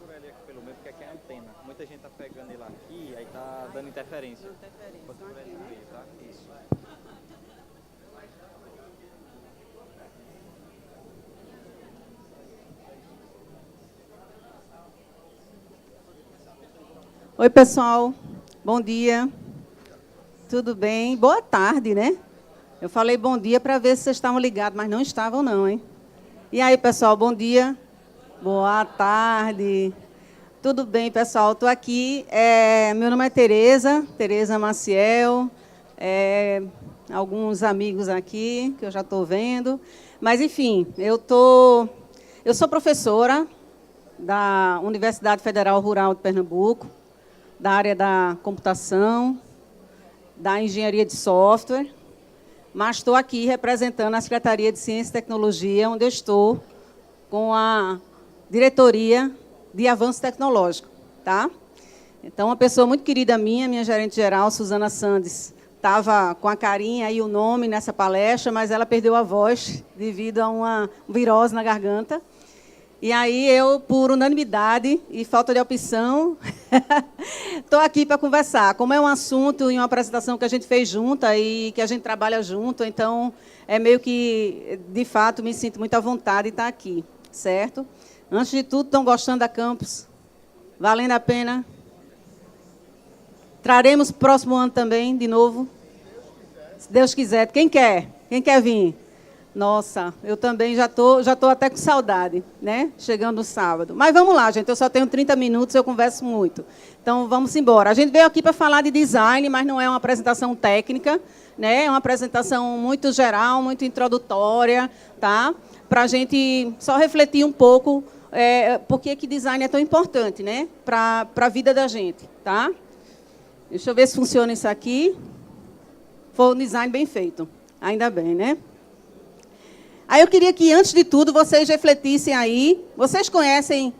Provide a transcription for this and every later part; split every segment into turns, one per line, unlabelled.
segura ele aqui pelo meio, porque aqui é a antena. Muita gente tá pegando ele aqui, aí tá dando interferência. Pode segurar ele no meio, tá? Isso.
Oi, pessoal. Bom dia. Tudo bem? Boa tarde, né? Eu falei bom dia para ver se vocês estavam ligados, mas não estavam não, hein? E aí, pessoal, bom dia. Boa tarde. Tudo bem, pessoal? Estou aqui. Meu nome é Tereza Maciel. Alguns amigos aqui que eu já estou vendo. Mas, enfim, eu sou professora da Universidade Federal Rural de Pernambuco, da área da computação, da engenharia de software, mas estou aqui representando a Secretaria de Ciência e Tecnologia, onde eu estou com a diretoria de avanço tecnológico, tá? Então, uma pessoa muito querida minha gerente geral, Suzana Sandes, estava com a carinha e o nome nessa palestra, mas ela perdeu a voz devido a uma virose na garganta. E aí eu, por unanimidade e falta de opção, estou aqui para conversar. Como é um assunto e uma apresentação que a gente fez junta e que a gente trabalha junto, então é meio que, de fato, me sinto muito à vontade de estar aqui, certo? Antes de tudo, estão gostando da campus? Valendo a pena? Traremos próximo ano também, de novo? Se Deus quiser. Quem quer? Quem quer vir? Nossa, eu também já tô até com saudade, né? Chegando no sábado. Mas vamos lá, gente. Eu só tenho 30 minutos, eu converso muito. Então, vamos embora. A gente veio aqui para falar de design, mas não é uma apresentação técnica, né? É uma apresentação muito geral, muito introdutória, tá? Para a gente só refletir um pouco por que design é tão importante, né? Para a vida da gente, tá? Deixa eu ver se funciona isso aqui. Foi um design bem feito. Ainda bem, né? Aí eu queria que, antes de tudo, vocês refletissem aí. Vocês conhecem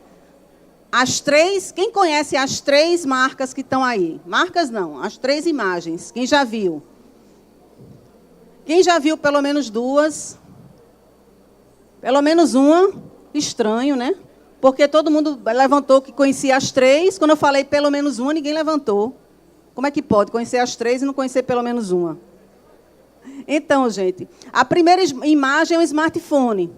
as três... Quem conhece as três marcas que estão aí? Marcas não, as três imagens. Quem já viu? Quem já viu pelo menos duas? Pelo menos uma? Estranho, né? Porque todo mundo levantou que conhecia as três. Quando eu falei pelo menos uma, ninguém levantou. Como é que pode conhecer as três e não conhecer pelo menos uma? Então, gente, a primeira imagem é um smartphone.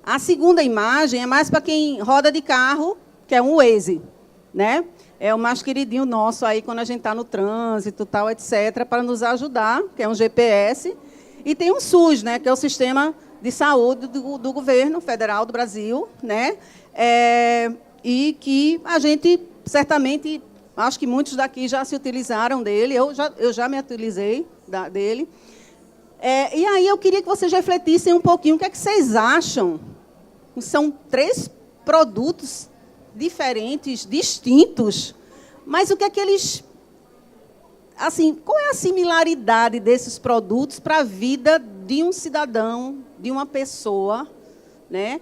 A segunda imagem é mais para quem roda de carro, que é um Waze, né? É o mais queridinho nosso aí quando a gente está no trânsito, tal, etc., para nos ajudar, que é um GPS. E tem um SUS, né, que é o Sistema de Saúde do Governo Federal do Brasil, né? E que a gente, certamente, acho que muitos daqui já se utilizaram dele, eu já me utilizei dele. E aí eu queria que vocês refletissem um pouquinho o que é que vocês acham. São três produtos diferentes, distintos, mas o que é que eles... Assim, qual é a similaridade desses produtos para a vida de um cidadão, de uma pessoa, né?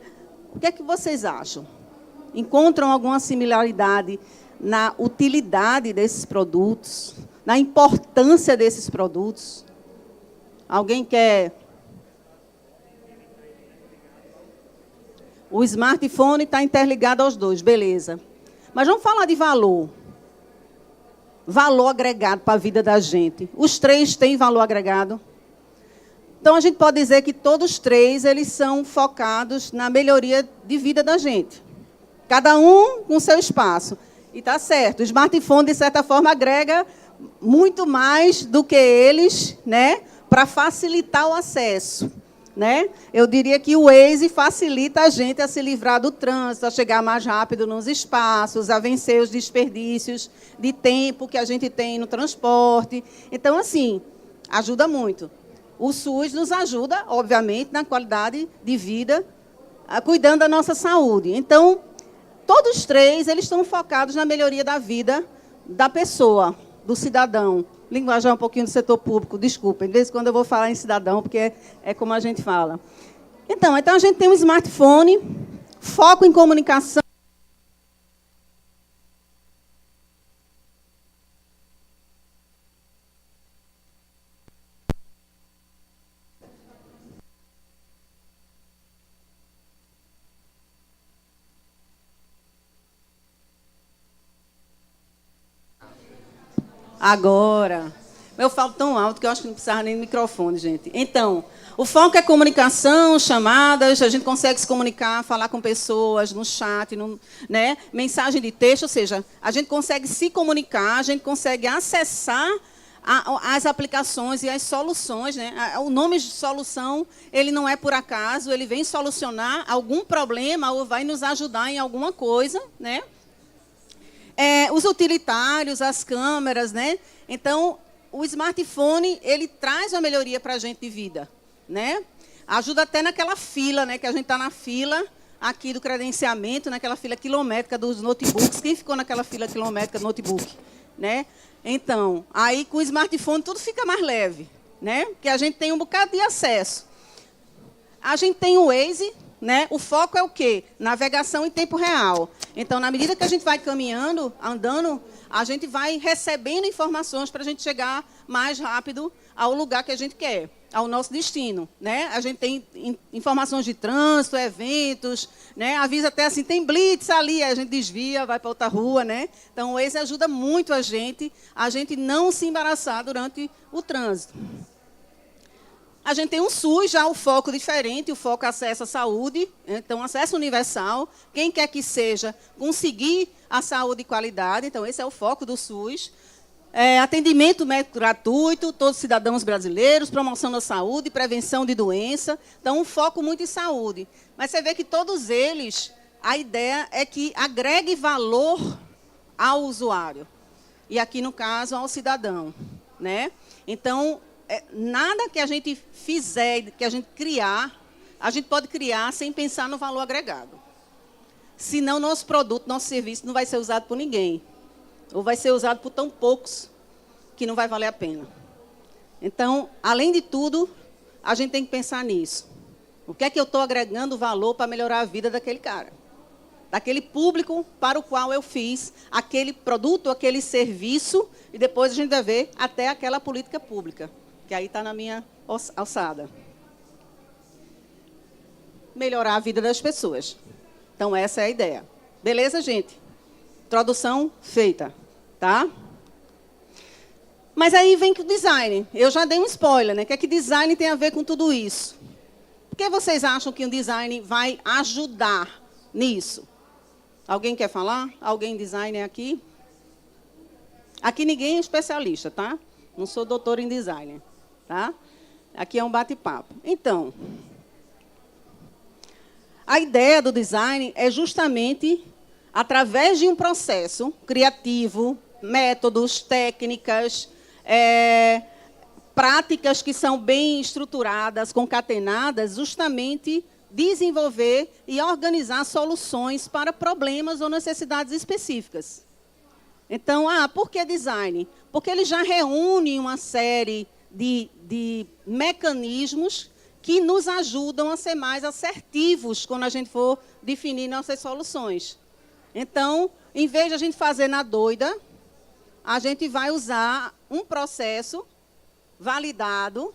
O que é que vocês acham? Encontram alguma similaridade na utilidade desses produtos, na importância desses produtos? Alguém quer? O smartphone está interligado aos dois, beleza. Mas vamos falar de valor. Valor agregado para a vida da gente. Os três têm valor agregado. Então, a gente pode dizer que todos os três eles são focados na melhoria de vida da gente. Cada um com seu espaço. E está certo, o smartphone, de certa forma, agrega muito mais do que eles, né? Para facilitar o acesso, né? Eu diria que o Waze facilita a gente a se livrar do trânsito, a chegar mais rápido nos espaços, a vencer os desperdícios de tempo que a gente tem no transporte. Então, assim, ajuda muito. O SUS nos ajuda, obviamente, na qualidade de vida, cuidando da nossa saúde. Então, todos os três eles estão focados na melhoria da vida da pessoa, do cidadão. Linguajar um pouquinho do setor público, desculpem, de vez em quando eu vou falar em cidadão, porque é como a gente fala. Então a gente tem um smartphone, foco em comunicação. Agora. Eu falo tão alto que eu acho que não precisava nem de microfone, gente. Então, o foco é comunicação, chamadas, a gente consegue se comunicar, falar com pessoas no chat, né? Mensagem de texto, ou seja, a gente consegue se comunicar, a gente consegue acessar as aplicações e as soluções, né? O nome de solução, ele não é por acaso, ele vem solucionar algum problema ou vai nos ajudar em alguma coisa, né? Os utilitários, as câmeras, né? Então, o smartphone, ele traz uma melhoria para a gente de vida, né? Ajuda até naquela fila, né? Que a gente está na fila aqui do credenciamento, naquela fila quilométrica dos notebooks. Quem ficou naquela fila quilométrica do notebook, né? Então, aí com o smartphone tudo fica mais leve, né? Porque a gente tem um bocado de acesso. A gente tem o Waze, né? O foco é o quê? Navegação em tempo real. Então, na medida que a gente vai caminhando, andando, a gente vai recebendo informações para a gente chegar mais rápido ao lugar que a gente quer, ao nosso destino, né? A gente tem informações de trânsito, eventos, né? Avisa até assim, tem blitz ali, a gente desvia, vai para outra rua, né? Então, o Waze ajuda muito a gente não se embaraçar durante o trânsito. A gente tem um SUS, já o foco diferente, o foco é acesso à saúde, então acesso universal, quem quer que seja, conseguir a saúde de qualidade, então esse é o foco do SUS. Atendimento médico gratuito, todos os cidadãos brasileiros, promoção da saúde, prevenção de doença, então um foco muito em saúde. Mas você vê que todos eles, a ideia é que agregue valor ao usuário, e aqui no caso ao cidadão, né? Então, nada que a gente fizer, que a gente criar, a gente pode criar sem pensar no valor agregado. Senão, nosso produto, nosso serviço não vai ser usado por ninguém. Ou vai ser usado por tão poucos que não vai valer a pena. Então, além de tudo, a gente tem que pensar nisso. O que é que eu estou agregando valor para melhorar a vida daquele cara? Daquele público para o qual eu fiz aquele produto, aquele serviço, e depois a gente vai ver até aquela política pública, que aí está na minha alçada. Melhorar a vida das pessoas. Então, essa é a ideia. Beleza, gente? Introdução feita, tá? Mas aí vem que o design. Eu já dei um spoiler, né? O que é que design tem a ver com tudo isso? Por que vocês acham que o design vai ajudar nisso? Alguém quer falar? Alguém designer aqui? Aqui ninguém é especialista, tá? Não sou doutor em design, tá? Aqui é um bate-papo. Então, a ideia do design é justamente, através de um processo criativo, métodos, técnicas, práticas que são bem estruturadas, concatenadas, justamente desenvolver e organizar soluções para problemas ou necessidades específicas. Então, por que design? Porque ele já reúne uma série de mecanismos que nos ajudam a ser mais assertivos quando a gente for definir nossas soluções. Então, em vez de a gente fazer na doida, a gente vai usar um processo validado,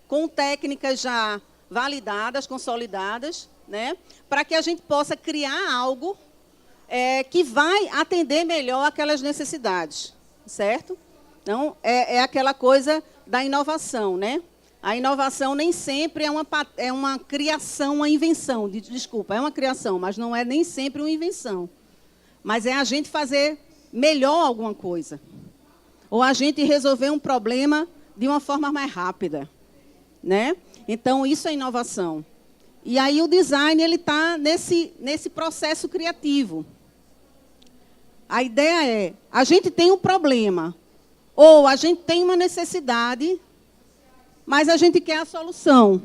com técnicas já validadas, consolidadas, né, para que a gente possa criar algo que vai atender melhor aquelas necessidades, certo? Então, é aquela coisa da inovação, né? A inovação nem sempre é uma criação, uma invenção. Desculpa, é uma criação, mas não é nem sempre uma invenção. Mas é a gente fazer melhor alguma coisa. Ou a gente resolver um problema de uma forma mais rápida, né? Então, isso é inovação. E aí o design está nesse processo criativo. A ideia é, a gente tem um problema, ou a gente tem uma necessidade, mas a gente quer a solução.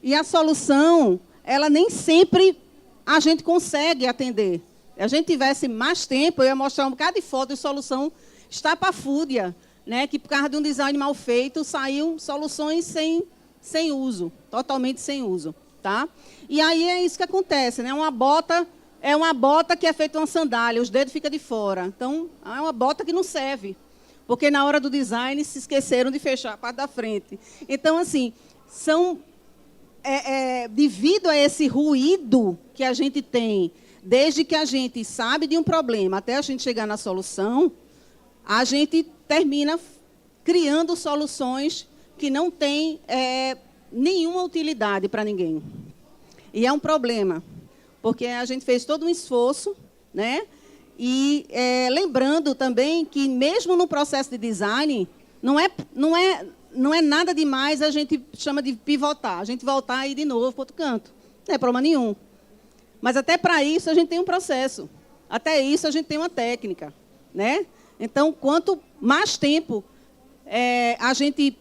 E a solução, ela nem sempre a gente consegue atender. Se a gente tivesse mais tempo, eu ia mostrar um bocado de foto de solução estapafúrdia, né? Que por causa de um design mal feito, saíram soluções sem uso, totalmente sem uso. Tá? E aí é isso que acontece, né? É uma bota que é feita uma sandália, os dedos ficam de fora. Então, é uma bota que não serve, porque na hora do design se esqueceram de fechar a parte da frente. Então, assim, devido a esse ruído que a gente tem, desde que a gente sabe de um problema até a gente chegar na solução, a gente termina criando soluções que não têm nenhuma utilidade para ninguém. E é um problema, porque a gente fez todo um esforço, né? E lembrando também que, mesmo no processo de design, não é nada demais, a gente chama de pivotar, a gente voltar e ir de novo para outro canto. Não é problema nenhum. Mas até para isso a gente tem um processo. Até isso a gente tem uma técnica, né? Então, quanto mais tempo a gente,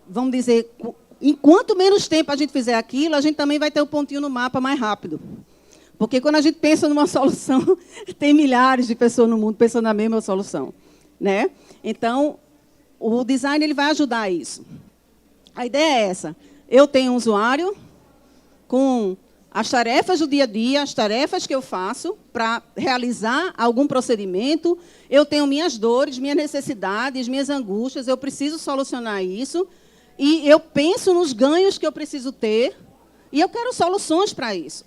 vamos dizer, enquanto menos tempo a gente fizer aquilo, a gente também vai ter o pontinho no mapa mais rápido. Porque quando a gente pensa numa solução, tem milhares de pessoas no mundo pensando na mesma solução, né? Então, o design ele vai ajudar a isso. A ideia é essa. Eu tenho um usuário com as tarefas do dia a dia, as tarefas que eu faço para realizar algum procedimento. Eu tenho minhas dores, minhas necessidades, minhas angústias. Eu preciso solucionar isso. E eu penso nos ganhos que eu preciso ter. E eu quero soluções para isso.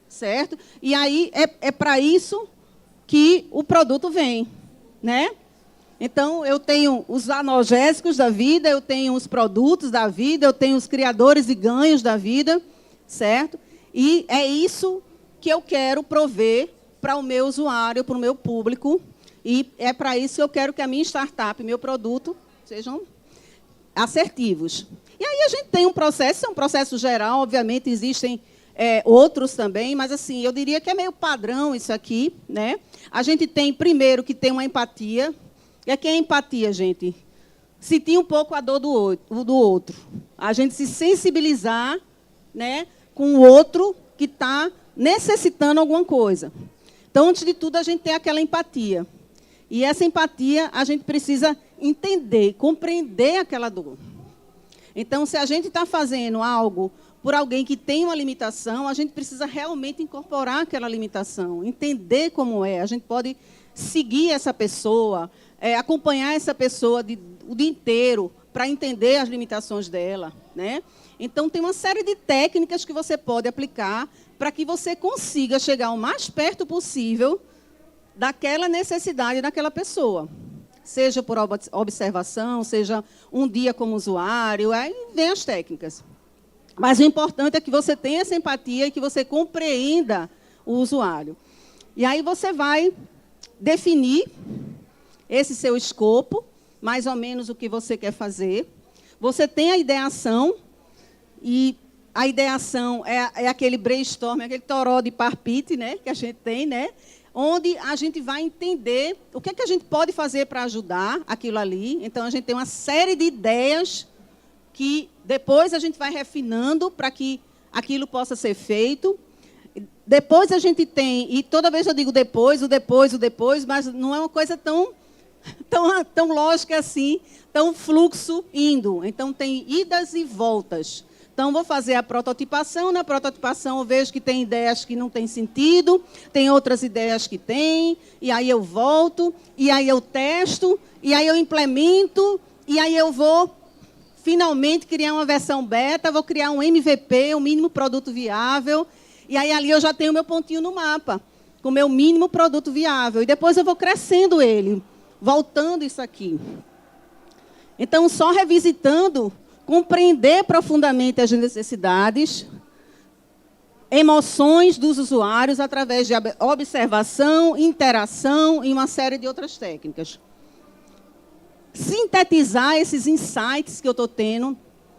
Certo? E aí é para isso que o produto vem, né? Então, eu tenho os analgésicos da vida, eu tenho os produtos da vida, eu tenho os criadores e ganhos da vida, certo? E é isso que eu quero prover para o meu usuário, para o meu público. E é para isso que eu quero que a minha startup, meu produto, sejam assertivos. E aí a gente tem um processo, é um processo geral, obviamente existem outros também, mas assim, eu diria que é meio padrão isso aqui, né? A gente tem, primeiro, que tem uma empatia. E aqui é empatia, gente. Sentir um pouco a dor do outro. A gente se sensibilizar, né, com o outro que está necessitando alguma coisa. Então, antes de tudo, a gente tem aquela empatia. E essa empatia, a gente precisa entender, compreender aquela dor. Então, se a gente está fazendo algo por alguém que tem uma limitação, a gente precisa realmente incorporar aquela limitação, entender como é. A gente pode seguir essa pessoa, acompanhar essa pessoa o dia inteiro para entender as limitações dela, né? Então, tem uma série de técnicas que você pode aplicar para que você consiga chegar o mais perto possível daquela necessidade daquela pessoa. Seja por observação, seja um dia como usuário, aí vem as técnicas. Mas o importante é que você tenha essa empatia e que você compreenda o usuário. E aí você vai definir esse seu escopo, mais ou menos o que você quer fazer. Você tem a ideação, e a ideação é aquele brainstorm, aquele toró de parpite, né, que a gente tem, né, onde a gente vai entender o que é que a gente pode fazer para ajudar aquilo ali. Então, a gente tem uma série de ideias que depois a gente vai refinando para que aquilo possa ser feito. Depois a gente tem, e toda vez eu digo depois, mas não é uma coisa tão lógica assim, tão fluxo indo. Então, tem idas e voltas. Então, vou fazer a prototipação. Na prototipação, eu vejo que tem ideias que não têm sentido, tem outras ideias que têm, e aí eu volto, e aí eu testo, e aí eu implemento, e aí eu vou, finalmente, criar uma versão beta, vou criar um MVP, um mínimo produto viável, e aí ali eu já tenho o meu pontinho no mapa, com o meu mínimo produto viável. E depois eu vou crescendo ele, voltando isso aqui. Então, só revisitando, compreender profundamente as necessidades, emoções dos usuários através de observação, interação e uma série de outras técnicas. Sintetizar esses insights que eu estou tendo,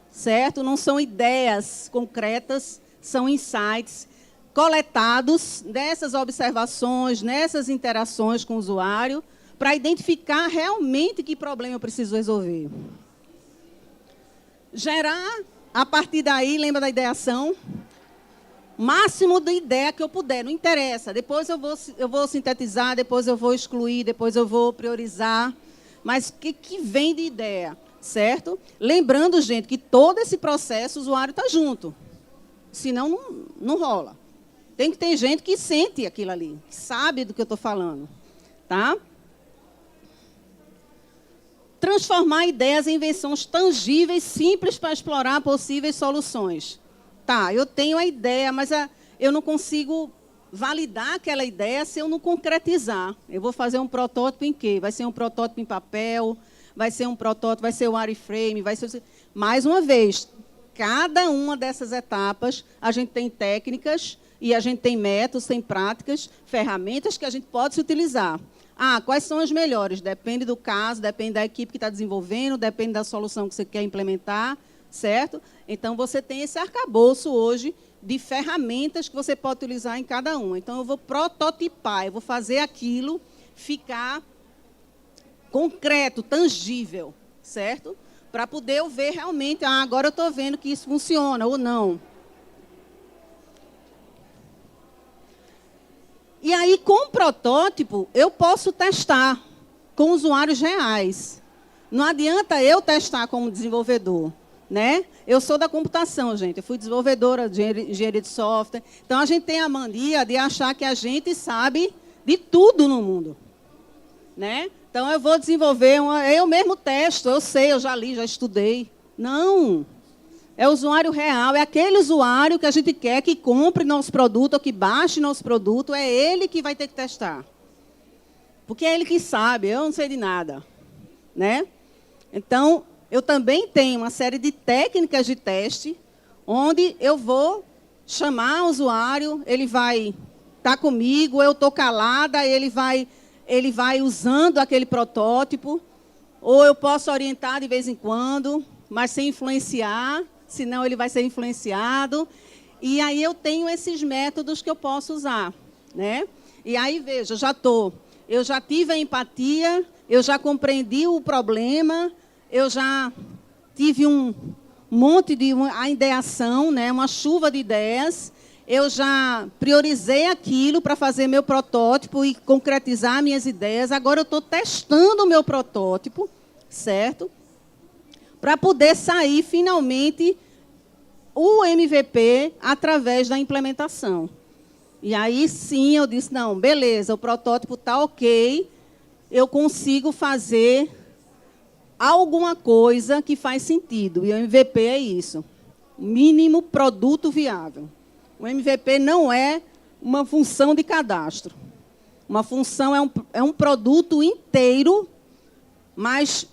certo? Não são ideias concretas, são insights coletados dessas observações, nessas interações com o usuário, para identificar realmente que problema eu preciso resolver. Gerar, a partir daí, lembra da ideação? Máximo de ideia que eu puder, não interessa. Depois eu vou sintetizar, depois eu vou excluir, depois eu vou priorizar. Mas o que vem de ideia, certo? Lembrando, gente, que todo esse processo o usuário está junto. Senão, não rola. Tem que ter gente que sente aquilo ali, que sabe do que eu estou falando. Tá? Transformar ideias em invenções tangíveis, simples para explorar possíveis soluções. Tá, eu tenho a ideia, mas eu não consigo validar aquela ideia se eu não concretizar. Eu vou fazer um protótipo em quê? Vai ser um protótipo em papel, vai ser um protótipo, vai ser o wireframe, vai ser... Mais uma vez, cada uma dessas etapas, a gente tem técnicas e a gente tem métodos, tem práticas, ferramentas que a gente pode se utilizar. Quais são as melhores? Depende do caso, depende da equipe que está desenvolvendo, depende da solução que você quer implementar, certo? Então, você tem esse arcabouço hoje de ferramentas que você pode utilizar em cada uma. Então, eu vou prototipar, eu vou fazer aquilo ficar concreto, tangível, certo? Para poder eu ver realmente, agora eu estou vendo que isso funciona ou não. E aí, com o protótipo, eu posso testar com usuários reais. Não adianta eu testar como desenvolvedor, né? Eu sou da computação, gente. Eu fui desenvolvedora de engenharia de software. Então, a gente tem a mania de achar que a gente sabe de tudo no mundo, né? Então, eu vou desenvolver, eu mesmo testo, eu sei, eu já li, já estudei. Não. É o usuário real, é aquele usuário que a gente quer que compre nosso produto ou que baixe nosso produto, é ele que vai ter que testar. Porque é ele que sabe, eu não sei de nada, né? Então, eu também tenho uma série de técnicas de teste, onde eu vou chamar o usuário, ele vai estar comigo, eu estou calada, ele vai usando aquele protótipo, ou eu posso orientar de vez em quando, mas sem influenciar, senão ele vai ser influenciado. E aí eu tenho esses métodos que eu posso usar, né? E aí, veja, eu já tive a empatia, eu já compreendi o problema, eu já tive um monte de a ideação, né? Uma chuva de ideias, eu já priorizei aquilo para fazer meu protótipo e concretizar minhas ideias. Agora eu estou testando o meu protótipo, certo? Para poder sair, finalmente, o MVP através da implementação. E aí, sim, eu disse, não, beleza, o protótipo está ok, eu consigo fazer alguma coisa que faz sentido. E o MVP é isso, mínimo produto viável. O MVP não é uma função de cadastro. Uma função é um produto inteiro, mas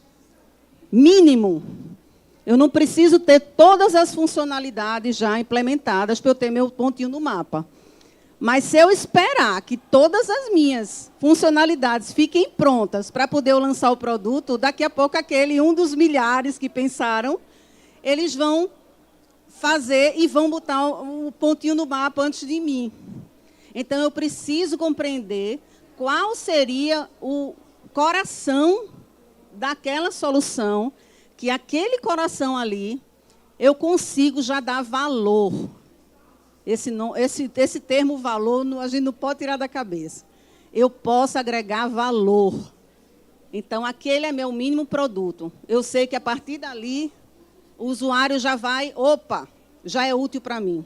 mínimo. Eu não preciso ter todas as funcionalidades já implementadas para eu ter meu pontinho no mapa. Mas se eu esperar que todas as minhas funcionalidades fiquem prontas para poder eu lançar o produto, daqui a pouco um dos milhares que pensaram, eles vão fazer e vão botar o pontinho no mapa antes de mim. Então, eu preciso compreender qual seria o coração daquela solução, que aquele coração ali, eu consigo já dar valor. Esse termo valor, a gente não pode tirar da cabeça. Eu posso agregar valor. Então, aquele é meu mínimo produto. Eu sei que, a partir dali, o usuário já vai, já é útil para mim.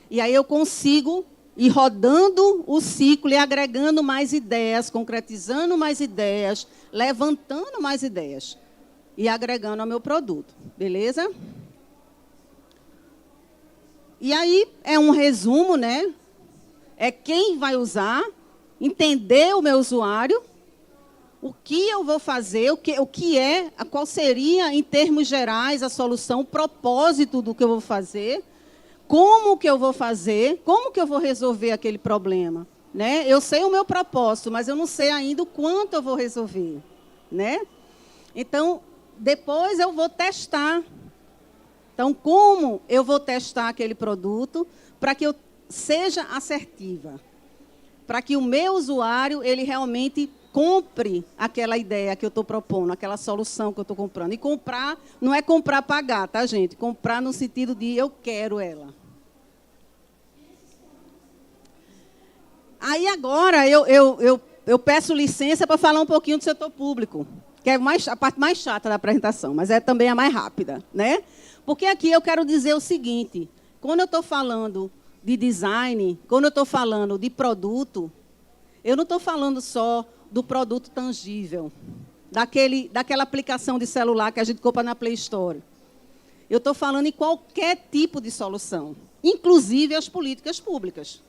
E aí eu consigo ir rodando o ciclo e agregando mais ideias, concretizando mais ideias, levantando mais ideias e agregando ao meu produto. Beleza? E aí é um resumo, né? É quem vai usar, entender o meu usuário, o que eu vou fazer, qual seria, em termos gerais, a solução, o propósito do que eu vou fazer, como que eu vou fazer, como que eu vou resolver aquele problema, né? Eu sei o meu propósito, mas eu não sei ainda o quanto eu vou resolver, né? Então, depois eu vou testar. Então, como eu vou testar aquele produto para que eu seja assertiva? Para que o meu usuário, ele realmente compre aquela ideia que eu estou propondo, aquela solução que eu estou comprando. E comprar, não é comprar pagar, tá, gente? Comprar no sentido de eu quero ela. Aí, agora, eu peço licença para falar um pouquinho do setor público, que é a parte mais chata da apresentação, mas é também a mais rápida, né? Porque aqui eu quero dizer o seguinte, quando eu estou falando de design, quando eu estou falando de produto, eu não estou falando só do produto tangível, daquela aplicação de celular que a gente compra na Play Store. Eu estou falando em qualquer tipo de solução, inclusive as políticas públicas.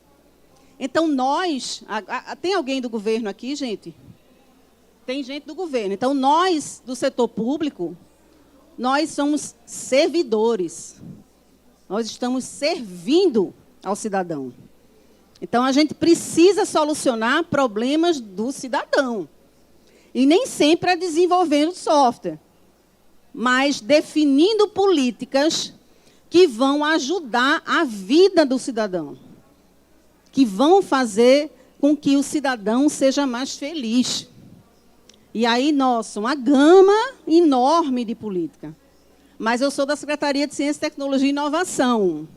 Então, nós... tem alguém do governo aqui, gente? Tem gente do governo. Então, nós, do setor público, nós somos servidores. Nós estamos servindo ao cidadão. Então, a gente precisa solucionar problemas do cidadão. E nem sempre é desenvolvendo software, mas definindo políticas que vão ajudar a vida do cidadão, que vão fazer com que o cidadão seja mais feliz. E aí, nossa, uma gama enorme de política. Mas eu sou da Secretaria de Ciência, Tecnologia e Inovação.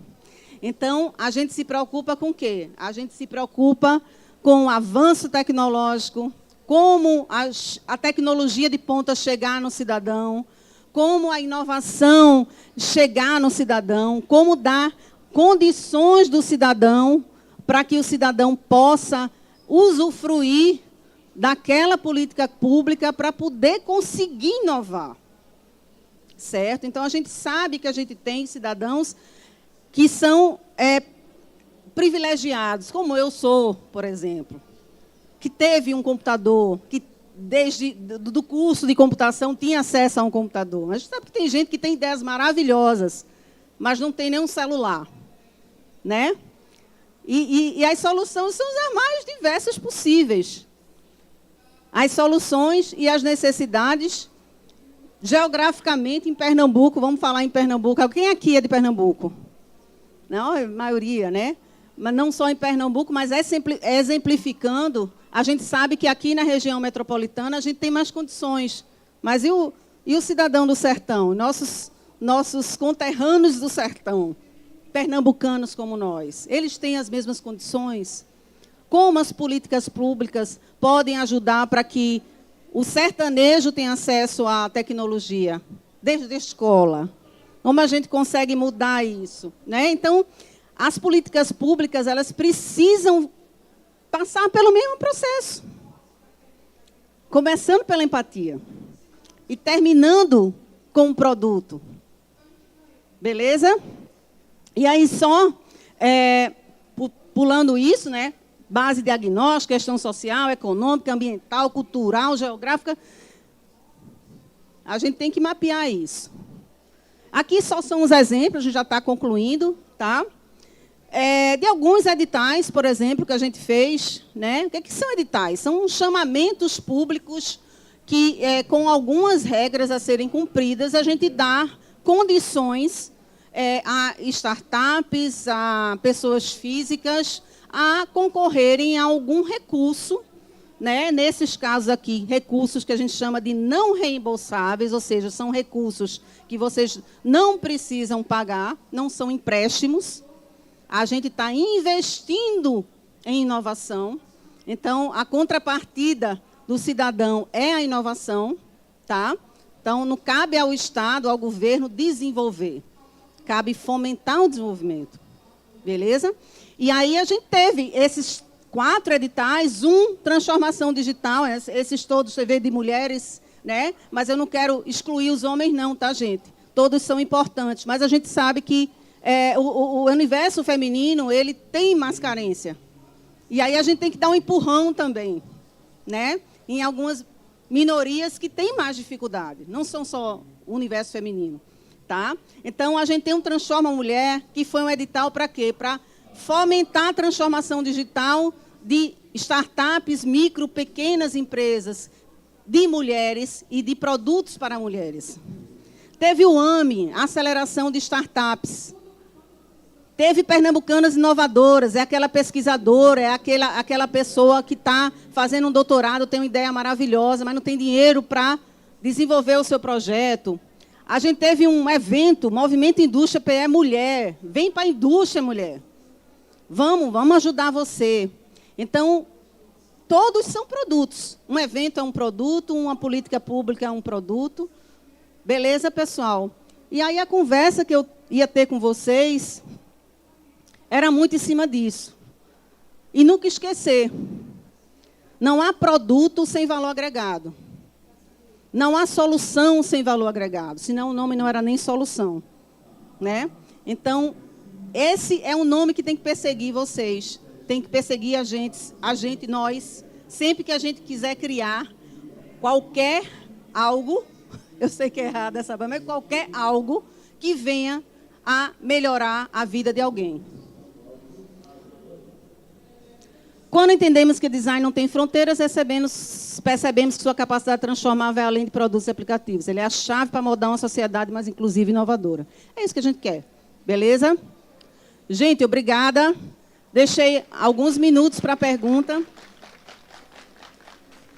Então, a gente se preocupa com o quê? A gente se preocupa com o avanço tecnológico, como a tecnologia de ponta chegar no cidadão, como a inovação chegar no cidadão, como dar condições do cidadão para que o cidadão possa usufruir daquela política pública para poder conseguir inovar. Certo? Então, a gente sabe que a gente tem cidadãos que são privilegiados, como eu sou, por exemplo, que teve um computador, que desde do curso de computação tinha acesso a um computador. A gente sabe que tem gente que tem ideias maravilhosas, mas não tem nenhum celular, né? E as soluções são as mais diversas possíveis. As soluções e as necessidades, geograficamente, em Pernambuco, vamos falar em Pernambuco. Quem aqui é de Pernambuco? Não, a maioria, né? Mas não só em Pernambuco, mas exemplificando, a gente sabe que aqui na região metropolitana a gente tem mais condições. Mas e o cidadão do sertão? Nossos conterrâneos do sertão, pernambucanos como nós, eles têm as mesmas condições? Como as políticas públicas podem ajudar para que o sertanejo tenha acesso à tecnologia, desde a escola? Como a gente consegue mudar isso, né? Então, as políticas públicas, elas precisam passar pelo mesmo processo. Começando pela empatia e terminando com o produto. Beleza? E aí, só pulando isso, né? Base diagnóstica, questão social, econômica, ambiental, cultural, geográfica. A gente tem que mapear isso. Aqui só são os exemplos, a gente já está concluindo, tá? De alguns editais, por exemplo, que a gente fez, né? O que são editais? São chamamentos públicos que, com algumas regras a serem cumpridas, a gente dá condições a startups, a pessoas físicas, a concorrerem a algum recurso, né? Nesses casos aqui, recursos que a gente chama de não reembolsáveis, ou seja, são recursos que vocês não precisam pagar, não são empréstimos. A gente está investindo em inovação. Então, a contrapartida do cidadão é a inovação, tá? Então, não cabe ao Estado, ao governo, desenvolver. Cabe fomentar o desenvolvimento. Beleza? E aí a gente teve esses 4 editais, transformação digital, esses todos você vê de mulheres, né? Mas eu não quero excluir os homens, não, tá, gente? Todos são importantes, mas a gente sabe que o universo feminino, ele tem mais carência. E aí a gente tem que dar um empurrão também, né? Em algumas minorias que têm mais dificuldade, não são só o universo feminino, tá? Então, a gente tem um Transforma Mulher, que foi um edital para quê? Para fomentar a transformação digital de startups, micro, pequenas empresas, de mulheres e de produtos para mulheres. Teve o AME, aceleração de startups. Teve Pernambucanas Inovadoras, é aquela pesquisadora, é aquela pessoa que está fazendo um doutorado, tem uma ideia maravilhosa, mas não tem dinheiro para desenvolver o seu projeto. A gente teve um evento, Movimento Indústria PE Mulher. Vem para a indústria, mulher. Vamos ajudar você. Então, todos são produtos. Um evento é um produto, uma política pública é um produto. Beleza, pessoal? E aí a conversa que eu ia ter com vocês era muito em cima disso. E nunca esquecer, não há produto sem valor agregado. Não há solução sem valor agregado, senão o nome não era nem solução, né? Então, esse é um nome que tem que perseguir vocês. tem que perseguir nós, sempre que a gente quiser criar qualquer algo, eu sei que é errado essa forma, mas qualquer algo que venha a melhorar a vida de alguém. Quando entendemos que design não tem fronteiras, percebemos que sua capacidade de transformar vai além de produtos e aplicativos. Ele é a chave para moldar uma sociedade mais inclusiva e inovadora. É isso que a gente quer. Beleza? Gente, obrigada. Deixei alguns minutos para a pergunta.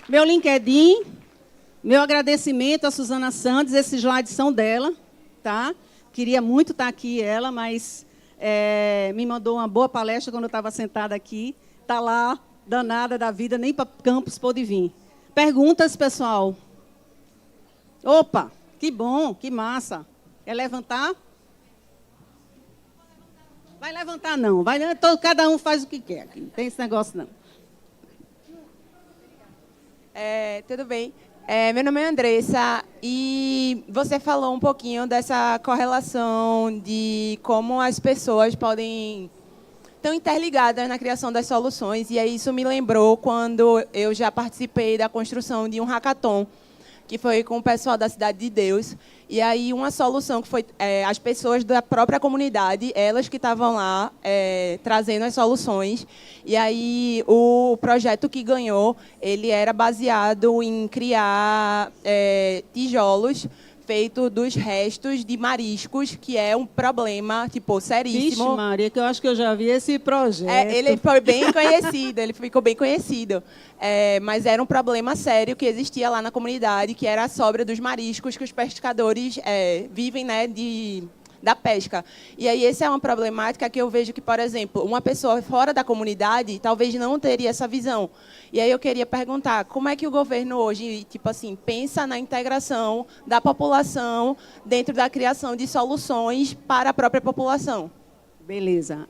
Meu LinkedIn, meu agradecimento a Suzana Santos. Esses slides são dela, tá? Queria muito estar aqui, ela, mas me mandou uma boa palestra quando eu estava sentada aqui. Está lá, danada da vida, nem para campus pôde vir. Perguntas, pessoal? Opa, que bom, que massa. Quer levantar? Vai levantar, não. Cada um faz o que quer. Não tem esse negócio, não.
Tudo bem. Meu nome é Andressa e você falou um pouquinho dessa correlação de como as pessoas podem estão interligadas na criação das soluções, e aí isso me lembrou quando eu já participei da construção de um hackathon, que foi com o pessoal da Cidade de Deus, e aí uma solução que foi as pessoas da própria comunidade, elas que estavam lá trazendo as soluções, e aí o projeto que ganhou, ele era baseado em criar tijolos feito dos restos de mariscos, que é um problema, tipo, seríssimo.
Vixe, Maria, que eu acho que eu já vi esse projeto.
Ele foi bem conhecido, ele ficou bem conhecido. Mas era um problema sério que existia lá na comunidade, que era a sobra dos mariscos que os pescadores vivem, né, da pesca. E aí essa é uma problemática que eu vejo que, por exemplo, uma pessoa fora da comunidade talvez não teria essa visão. E aí eu queria perguntar, como é que o governo hoje, tipo assim, pensa na integração da população dentro da criação de soluções para a própria população?
Beleza.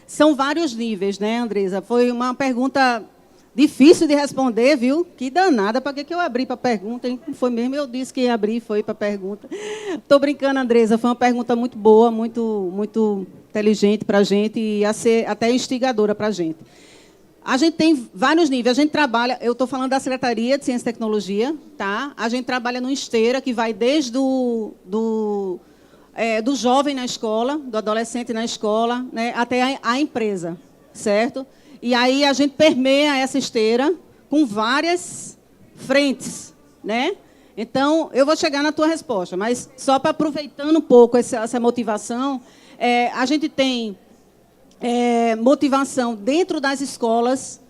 São vários níveis, né, Andresa? Foi uma pergunta difícil de responder, viu? Que danada. Para que eu abri para a pergunta? Hein? Foi mesmo, eu disse que ia abrir, foi para a pergunta. Estou brincando, Andresa. Foi uma pergunta muito boa, muito inteligente para a gente e a ser até instigadora para a gente. A gente tem vários níveis. A gente trabalha, eu estou falando da Secretaria de Ciência e Tecnologia, tá? A gente trabalha no Esteira, que vai desde do jovem na escola, do adolescente na escola, né, até a empresa, certo? E aí a gente permeia essa esteira com várias frentes, né? Então, eu vou chegar na tua resposta, mas só para aproveitando um pouco essa motivação, a gente tem motivação dentro das escolas,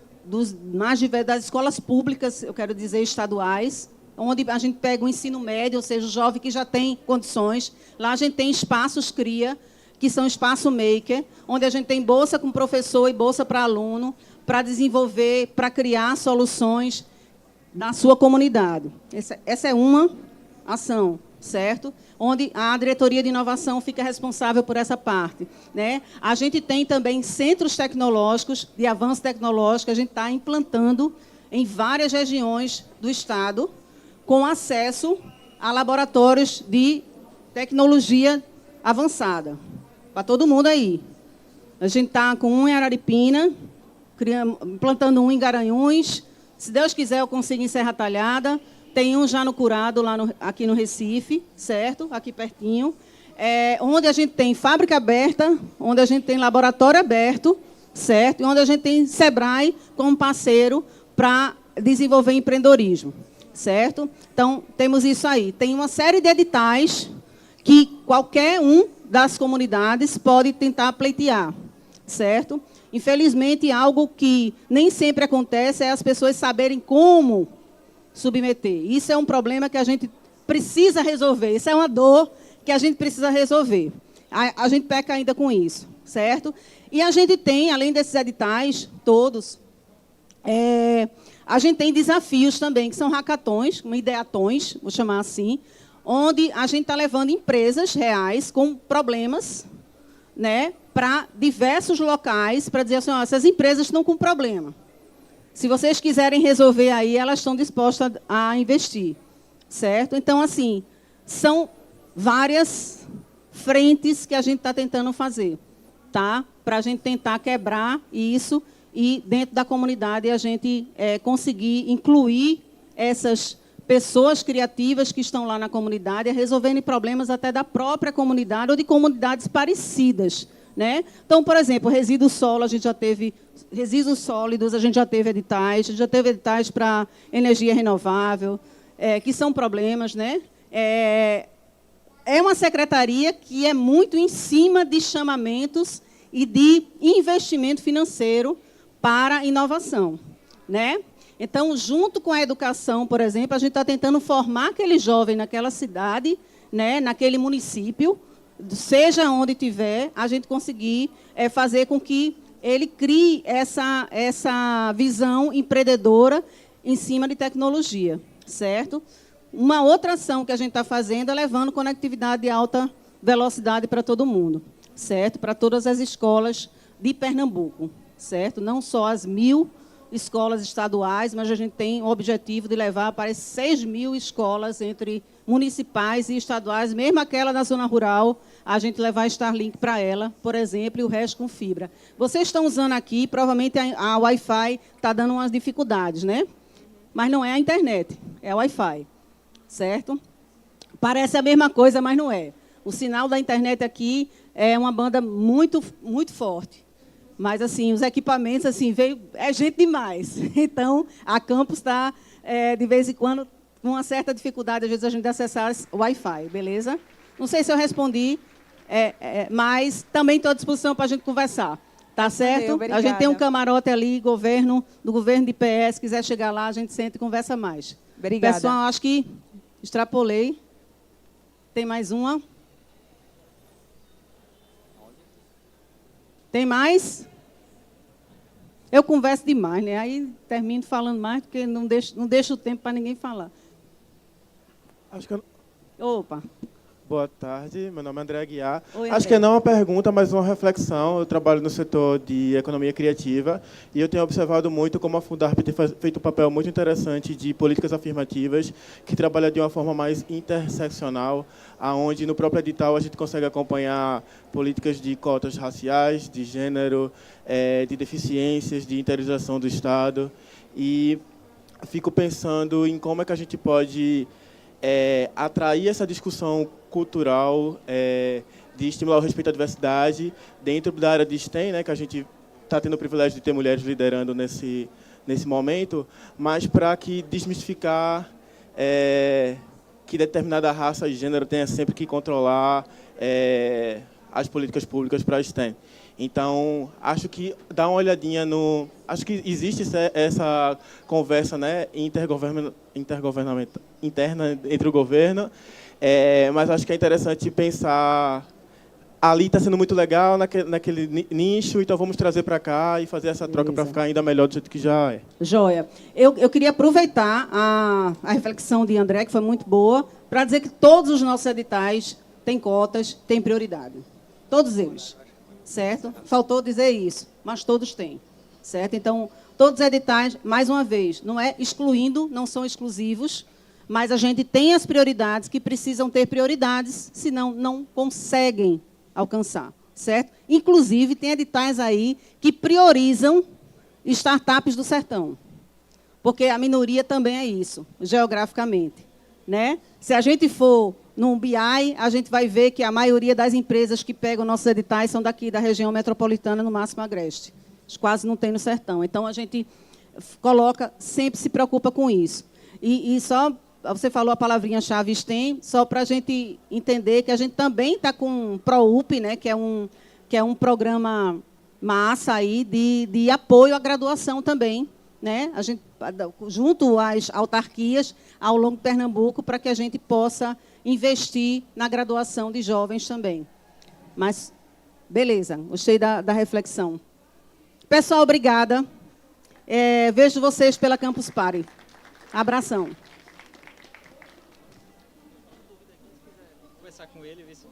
das escolas públicas, eu quero dizer estaduais, onde a gente pega o ensino médio, ou seja, o jovem que já tem condições. Lá a gente tem espaços CRIA, que são espaço maker, onde a gente tem bolsa com professor e bolsa para aluno, para desenvolver, para criar soluções na sua comunidade. Essa é uma ação, certo? Onde a diretoria de inovação fica responsável por essa parte, né? A gente tem também centros tecnológicos, de avanço tecnológico, que a gente está implantando em várias regiões do estado, com acesso a laboratórios de tecnologia avançada. Para todo mundo aí. A gente está com um em Araripina, plantando um em Garanhuns. Se Deus quiser, eu consigo em Serra Talhada. Tem um já no Curado, aqui no Recife, certo? Aqui pertinho. Onde a gente tem fábrica aberta, onde a gente tem laboratório aberto, certo? E onde a gente tem Sebrae como parceiro para desenvolver empreendedorismo, certo? Então, temos isso aí. Tem uma série de editais que qualquer um das comunidades pode tentar pleitear, certo? Infelizmente, algo que nem sempre acontece é as pessoas saberem como submeter. Isso é um problema que a gente precisa resolver. Isso é uma dor que a gente precisa resolver. A gente peca ainda com isso, certo? E a gente tem, além desses editais todos, a gente tem desafios também, que são hackathons, ideatões, vou chamar assim, onde a gente está levando empresas reais com problemas, né, para diversos locais, para dizer assim, ó, essas empresas estão com problema. Se vocês quiserem resolver aí, elas estão dispostas a investir, certo? Então, assim, são várias frentes que a gente está tentando fazer. tá? Para a gente tentar quebrar isso e, dentro da comunidade, a gente conseguir incluir essas pessoas criativas que estão lá na comunidade, resolvendo problemas até da própria comunidade ou de comunidades parecidas, né? Então, por exemplo, resíduo solo, a gente já teve resíduos sólidos, a gente já teve editais, para energia renovável, que são problemas, né? É uma secretaria que é muito em cima de chamamentos e de investimento financeiro para a inovação, né? Então, junto com a educação, por exemplo, a gente está tentando formar aquele jovem naquela cidade, né, naquele município, seja onde tiver, a gente conseguir fazer com que ele crie essa visão empreendedora em cima de tecnologia, certo? Uma outra ação que a gente está fazendo é levando conectividade de alta velocidade para todo mundo, certo? Para todas as escolas de Pernambuco, certo? Não só as 1.000 escolas estaduais, mas a gente tem o objetivo de levar para 6.000 escolas entre municipais e estaduais, mesmo aquela da zona rural, a gente levar Starlink para ela, por exemplo, e o resto com fibra. Vocês estão usando aqui, provavelmente a Wi-Fi está dando umas dificuldades, né? Mas não é a internet, é a Wi-Fi, certo? Parece a mesma coisa, mas não é. O sinal da internet aqui é uma banda muito, muito forte. Mas, assim, os equipamentos, assim, é gente demais. Então, a campus está, de vez em quando, com uma certa dificuldade, às vezes, a gente acessar o Wi-Fi, beleza? Não sei se eu respondi, mas também estou à disposição para a gente conversar. Tá certo? A gente tem um camarote ali, do governo de PS, quiser chegar lá, a gente senta e conversa mais.
Obrigada.
Pessoal, acho que extrapolei. Tem mais uma? Tem mais? Eu converso demais, né? Aí termino falando mais, porque não deixo o tempo para ninguém falar.
Acho que eu...
Opa.
Boa tarde, meu nome é André Aguiar.
Oi,
Acho
André.
que não é uma pergunta, mas uma reflexão. Eu trabalho no setor de economia criativa e eu tenho observado muito como a Fundarp tem feito um papel muito interessante de políticas afirmativas que trabalha de uma forma mais interseccional, aonde no próprio edital a gente consegue acompanhar políticas de cotas raciais, de gênero, de deficiências, de interiorização do Estado. E fico pensando em como é que a gente pode atrair essa discussão cultural, de estimular o respeito à diversidade dentro da área de STEM, né, que a gente está tendo o privilégio de ter mulheres liderando nesse momento, mas para que desmistificar que determinada raça e gênero tenha sempre que controlar as políticas públicas para a STEM. Então, acho que dá uma olhadinha no... Acho que existe essa conversa, né, interna entre o governo, mas acho que é interessante pensar... Ali está sendo muito legal, naquele nicho, então vamos trazer para cá e fazer essa troca para ficar ainda melhor do jeito que já é.
Joia. Eu queria aproveitar a reflexão de André, que foi muito boa, para dizer que todos os nossos editais têm cotas, têm prioridade. Todos eles. Certo? Faltou dizer isso, mas todos têm. Certo? Então, todos os editais, mais uma vez, não é excluindo, não são exclusivos, mas a gente tem as prioridades que precisam ter prioridades, senão não conseguem alcançar. Certo? Inclusive, tem editais aí que priorizam startups do sertão. Porque a minoria também é isso, geograficamente. Né? Se a gente for no BI, a gente vai ver que a maioria das empresas que pegam nossos editais são daqui da região metropolitana, no máximo Agreste. Quase não tem no sertão. Então, a gente sempre se preocupa com isso. E só, você falou a palavrinha-chave STEM, só para a gente entender que a gente também está com o ProUP, né, que é um programa massa aí de apoio à graduação também. Né? A gente, junto às autarquias ao longo de Pernambuco, para que a gente possa investir na graduação de jovens também. Mas, beleza, gostei da reflexão. Pessoal, obrigada. Vejo vocês pela Campus Party. Abração.
Conversar com ele, ver se...